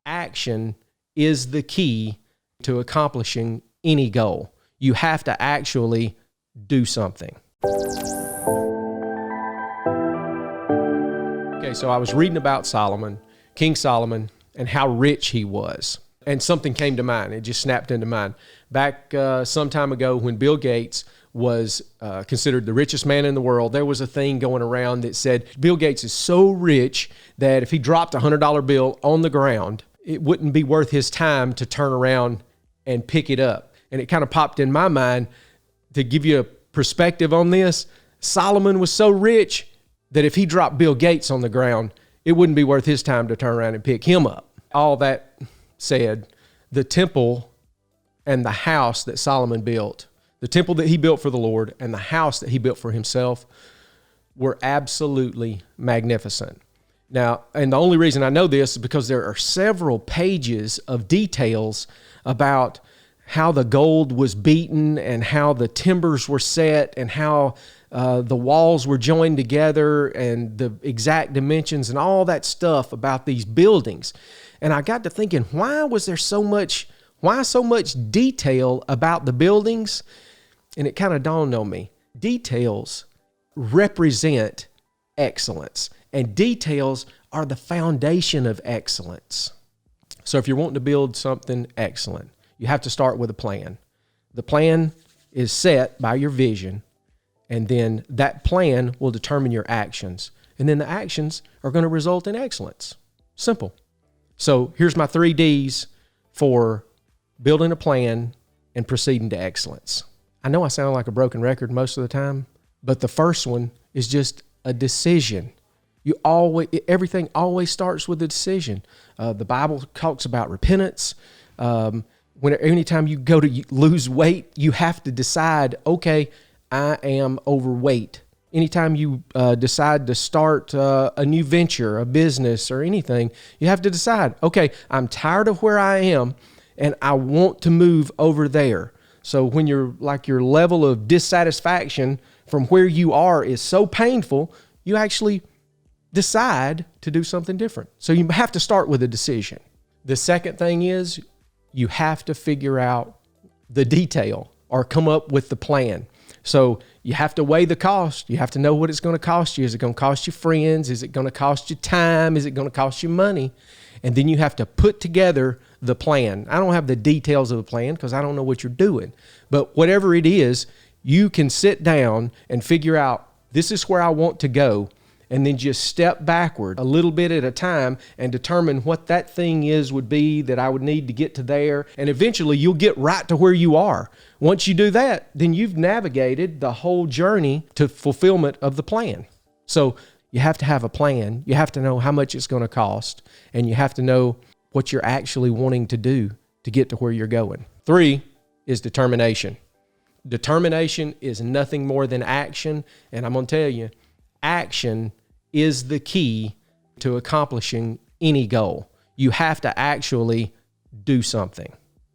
Action is the key to accomplishing any goal. You have to actually do something. Okay, so I was reading about Solomon, King Solomon, and how rich he was. And something came to mind. It just snapped into mind. Back some time ago when Bill Gates was considered the richest man in the world, there was a thing going around that said Bill Gates is so rich that if he dropped a $100 bill on the ground, it wouldn't be worth his time to turn around and pick it up. And it kind of popped in my mind to give you a perspective on this. Solomon was so rich that if he dropped Bill Gates on the ground, it wouldn't be worth his time to turn around and pick him up. All that said, the temple and the house that Solomon built, the temple that he built for the Lord and the house that he built for himself, were absolutely magnificent. Now, and the only reason I know this is because there are several pages of details about how the gold was beaten and how the timbers were set and how the walls were joined together and the exact dimensions and all that stuff about these buildings. And I got to thinking, why so much detail about the buildings? And it kind of dawned on me. Details represent excellence, and details are the foundation of excellence. So if you're wanting to build something excellent, you have to start with a plan. The plan is set by your vision, and then that plan will determine your actions. And then the actions are going to result in excellence. Simple. So here's my 3 Ds for building a plan and proceeding to excellence. I know I sound like a broken record most of the time, but the first one is just a decision. Everything always starts with a decision. The Bible talks about repentance. Anytime you go to lose weight, you have to decide, okay, I am overweight. Anytime you decide to start a new venture, a business or anything, you have to decide, okay, I'm tired of where I am and I want to move over there. So when your level of dissatisfaction from where you are is so painful, you actually decide to do something different. So you have to start with a decision. The second thing is you have to figure out the detail or come up with the plan. So you have to weigh the cost. You have to know what it's going to cost you. Is it going to cost you friends? Is it going to cost you time? Is it going to cost you money? And then you have to put together the plan. I don't have the details of the plan because I don't know what you're doing. But whatever it is, you can sit down and figure out, this is where I want to go, and then just step backward a little bit at a time and determine what that thing would be that I would need to get to there. And eventually you'll get right to where you are. Once you do that, then you've navigated the whole journey to fulfillment of the plan. So you have to have a plan. You have to know how much it's going to cost, and you have to know what you're actually wanting to do to get to where you're going. 3 is determination. Determination is nothing more than action, and I'm going to tell you, action is the key to accomplishing any goal. You have to actually do something.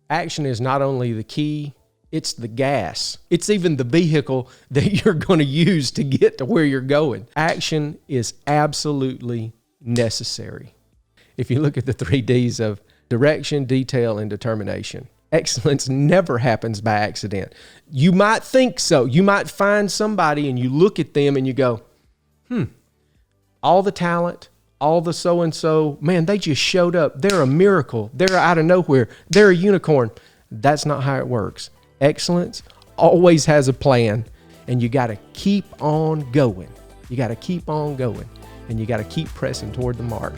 Action is not only the key, it's the gas. It's even the vehicle that you're going to use to get to where you're going. Action is absolutely necessary. If you look at the 3 Ds of direction, detail, and determination, excellence never happens by accident. You might think so. You might find somebody and you look at them and you go, all the talent, all the so-and-so, man, they just showed up. They're a miracle. They're out of nowhere. They're a unicorn. That's not how it works. Excellence always has a plan, and you got to keep on going. You got to keep on going, and you got to keep pressing toward the mark.